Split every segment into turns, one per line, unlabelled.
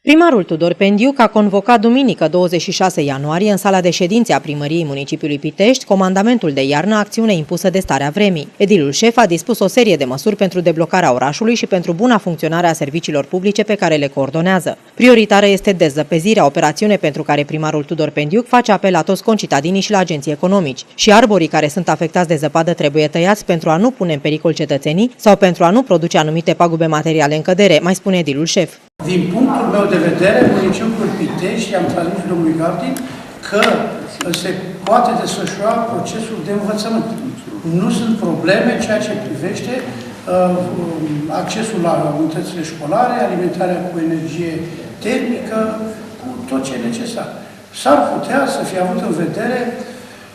Primarul Tudor Pendiuc a convocat duminică 26 ianuarie în sala de ședințe a primăriei municipiului Pitești comandamentul de iarnă, acțiune impusă de starea vremii. Edilul șef a dispus o serie de măsuri pentru deblocarea orașului și pentru buna funcționare a serviciilor publice pe care le coordonează. Prioritară este dezăpezirea, operațiune pentru care primarul Tudor Pendiuc face apel la toți concitadinii și la agenții economici. Și arborii care sunt afectați de zăpadă trebuie tăiați pentru a nu pune în pericol cetățenii sau pentru a nu produce anumite pagube materiale în cădere, mai spune edilul șef.
Din punctul meu de vedere, municipiul Pitești, și am transmis domnului Gardin, că se poate desfășura procesul de învățământ. Nu sunt probleme în ceea ce privește accesul la unitățile școlare, alimentarea cu energie termică, cu tot ce e necesar. S-ar putea să fie avut în vedere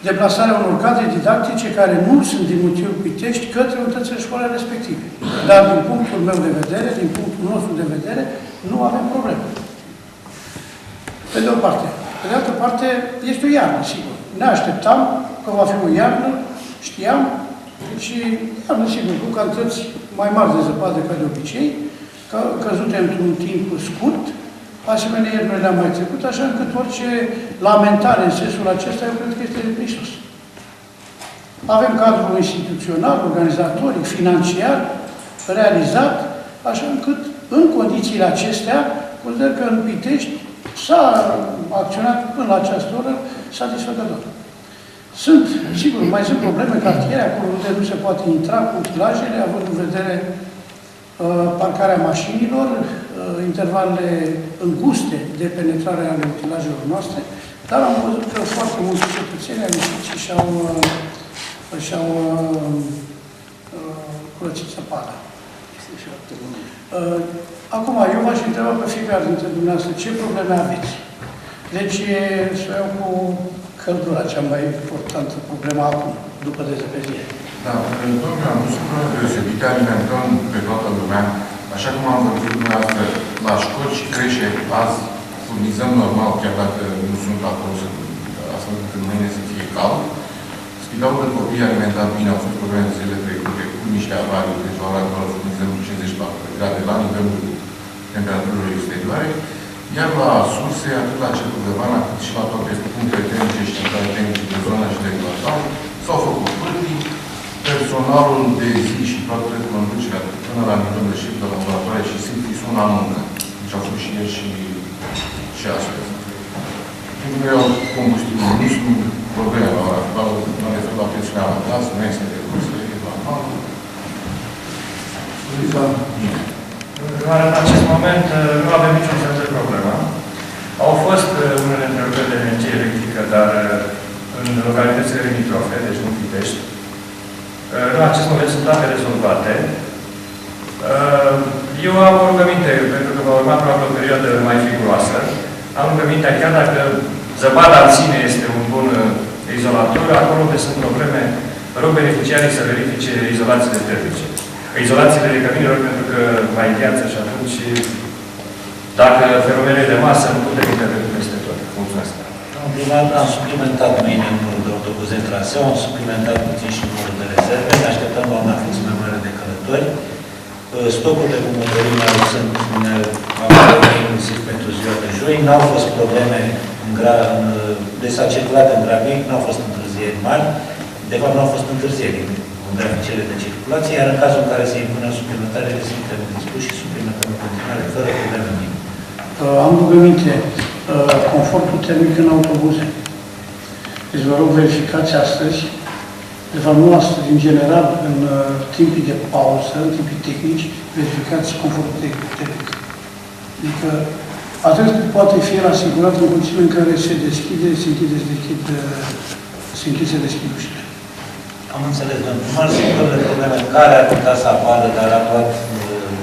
deplasarea unor cadre didactice care nu sunt din municipiul Pitești către unitățile școlare respective. Dar din punctul meu de vedere, din punctul nostru de vedere, nu avem probleme. Pe de o parte. Pe de altă parte, este o iarnă, sigur. Ne așteptam că va fi o iarnă, știam, și iarnă, sigur, cu cantități mai mari de zăpadă ca de obicei, că căzute într-un timp scurt, asemenea ieri noi le-am mai trecut, așa încât orice lamentare în sensul acesta, eu cred că este de prisos. Avem cadrul instituțional, organizatoric, financiar, realizat, așa încât, în condițiile acestea, consider că în Pitești s-a acționat până la această oră satisfăcător. Sunt, sigur, mai sunt probleme cartiere, acolo unde nu se poate intra cu utilajele, având în vedere parcarea mașinilor, intervalele înguste de penetrare ale utilajelor noastre, dar am văzut că foarte mulți cetățeni au ieșit și și-au curățit zăpada. Acum, eu v-aș întreba pe fiecare dintre dumneavoastră ce probleme aveți. Deci, să iau cu căldura cea mai importantă problema acum, după dezăpezire.
Da, domnule, am pus o problemă deosebită, alimentăm pe toată lumea, așa cum am vorbit dumneavoastră, la școli și creșe, azi furnizăm normal, chiar dacă nu sunt acolo, astfel încât mâine să fie cald. Spitalul de copii alimentat bine, au fost probleme zilele trecute cu niște avarii, deci la ora actuală furnizăm 54 de grade la nivelul temperaturilor exterioare, iar la surse, atât la Cercul de Vana, cât și la toate punctele tehnice și centrale tehnice de zonă și de kvartal, s-au făcut pârtii, personalul de zi și toată conducerea până la nivel de șef de laboratoare și simpli sunt la muncă. Deci au fost și ieri și astăzi. Pentru că au combustibil, nu sunt probleme la ora actuală, mă refer la prețurile la gaz, nu este de curs, e normal. Bine.
În acest moment nu avem niciun fel de problemă. Au fost unele întrebări de energie electrică, dar în localitățile limitrofe, deci nu Pitești. În acest moment sunt toate rezolvate. Eu am o rugăminte, pentru că va urma probabil o perioadă mai figuroasă. Am rugămintea, chiar dacă zăpada în sine este un bun izolator, acolo unde sunt probleme, rog beneficiarii să verifice izolațiile termice. Izolațiile de căminilor, pentru că mai gheață și atunci, dacă fenomenele de masă nu putem interveni peste tot. Mulțumesc.
Am suplimentat mâine numărul de autobuze în traseu, am suplimentat puțin și numărul de rezerve, ne așteptăm la un aflux mai mare de călători. Stocul de cumulărimea sunt inclusiv pentru ziua de joi, n-au fost probleme, deci s-a circulat în grafic, n-au fost întârzieri mari, de fapt n-au fost întârzieri în graficele de circulație, iar în cazul în care se impune o suplimentare, suntem dispuși și suplimentăm în continuare, fără probleme mici.
Am rugăminte, confortul termic în autobuze. Deci vă rog verificați astăzi, de fapt nu astăzi, în general, în timpii de pauză, în timpii tehnici, verificați confortul termic. Adică atât poate fi el asigurat în condițiile în care se deschide, se închide, se deschid ușile.
Am înțeles, domnul primar, singurele probleme care ar putea să apară, dar am luat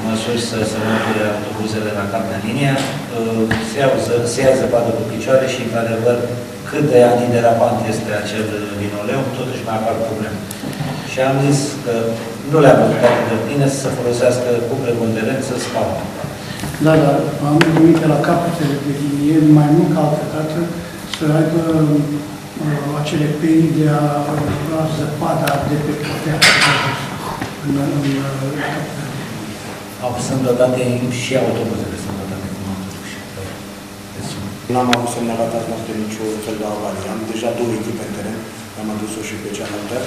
măsuri să se măture autobuzele la cap de linie, se ia zăpadă cu picioare și, într-adevăr, cât de antiderapant este acel linoleum, totuși mai apar probleme. Și am zis că nu le-am văzut atât de bine să folosească cu preponderență scaune.
Da, dar am gândit la capetele de linie, mai mult ca altă dată, să aibă acele penii de a lua zăpada de pe podea în
Sunt dotate și autobuzele, sunt dotate cu autobuzele.
N-am avut semnalat azi noapte niciun fel de avarie. Am deja 2 echipe în teren, am adus-o și pe cealaltă,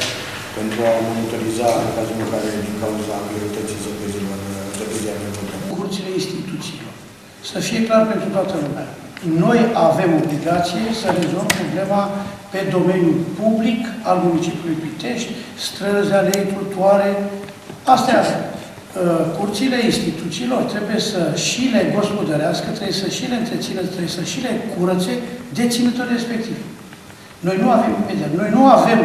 pentru a monitoriza în cazul în care, din cauza greutății zăpezilor, zăpezii avem probleme.
Curțile instituțiilor. Să fie clar pentru toată lumea. Noi avem obligație să rezolvăm problema pe domeniul public al municipiului Pitești, străzi, alei, trotuare. Astea sunt. Curțile instituțiilor trebuie să și le gospodărească, trebuie să și le întrețină, trebuie să și le curățe deținătorii respectivi. Noi nu avem imediat, noi nu avem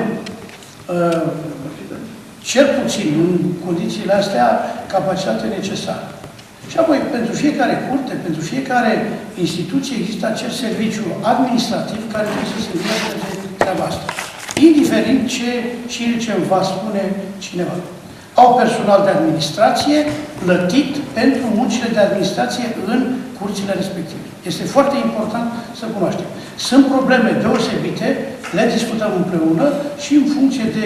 cel puțin în condițiile astea capacitatea necesară. Și apoi, pentru fiecare curte, pentru fiecare instituție există acel serviciu administrativ care trebuie să se îndeamnă de treaba asta. Indiferent ce îmi va spune cineva. Au personal de administrație plătit pentru muncile de administrație în curțile respective. Este foarte important să cunoaștem. Sunt probleme deosebite, le discutăm împreună și în funcție de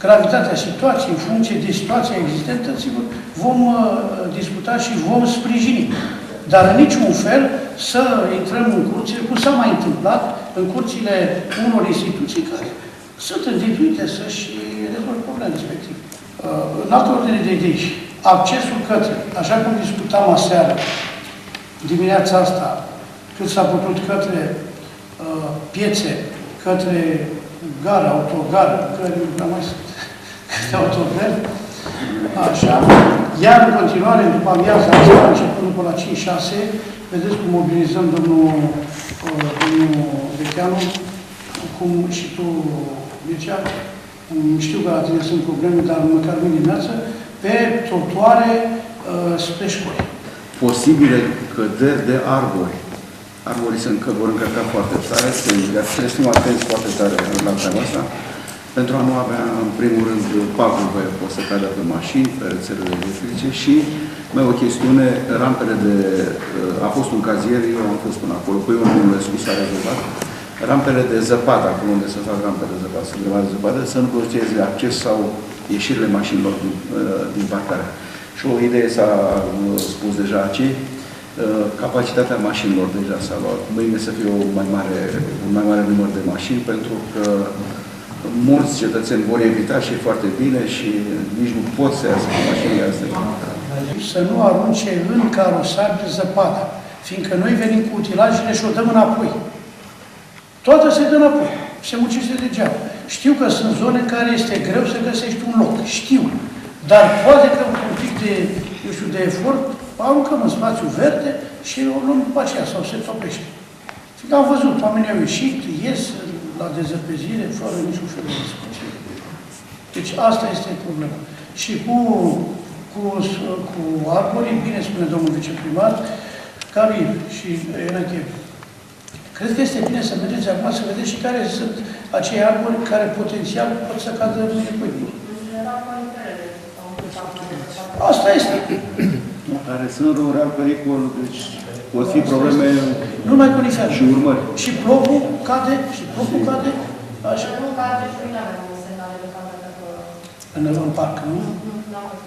gravitatea situației, în funcție de situația existentă, sigur, vom discuta și vom sprijini. Dar în niciun fel să intrăm în curțile, cum s-a mai întâmplat, în curțile unor instituții care sunt îndetuite să-și rezolve probleme respective. În altă ordine de idei, accesul către, așa cum discutam aseară, dimineața asta, cât s-a putut către piețe, către gară, autogară, care nu mai sunt, câte autogări, așa. Iar în continuare, după amiaza asta, începând după la 5-6, vedeți cum mobilizăm domnul Vecheanu, cum și tu, Mircea, știu că la tine sunt probleme, dar măcar mâine dimineață, pe trotuare spre școli.
Posibile căderi de arbori. Arborii vor încărca foarte tare, trebuie să fim atenți foarte tare la treaba asta, pentru a nu avea, în primul rând, pagube, o să cadă pe mașini, pe rețelele electrice și mai o chestiune, rampele de... A fost un cazier, eu am fost până acolo, cu unul sus s-a rezolvat, rampele de zăpadă, acolo unde se fac rampele de zăpadă, sunt de zăpadă, să nu blocheze acces sau ieșirile mașinilor din parcare. Și o idee s-a spus deja aici, capacitatea mașinilor deja s-a luat. Mâine să fie un mai mare număr de mașini, pentru că mulți cetățeni vor evita și e foarte bine și nici nu pot să iasă cu mașinile astea.
Să nu arunce în carosabie zăpada, fiindcă noi venim cu utilajele și o dăm înapoi. Toată se dă înapoi. Se muncește degeaba. Știu că sunt zone în care este greu să găsești un loc. Știu. Dar poate că cu un pic de, eu știu, de efort, aruncăm în spațiu verde și o luăm după aceea sau se topește. Fiindcă am văzut, oamenii au ieșit, ies la dezăpezire fără niciun fel de discuție. Deci asta este problema. Și cu arborii, bine spune domnul viceprimar, Camil și Enache, cred că este bine să mergeți acum să vedeți și care sunt acei arbori care potențial pot să cadă mâine pâine. Asta este.
Care sunt rural pericol, deci pot fi probleme
nu mai conifere.
Și urmări.
Și plopul cade, așa.
Nu cade și nu avem semnale de cadă.
În parc, nu?
Nu avem.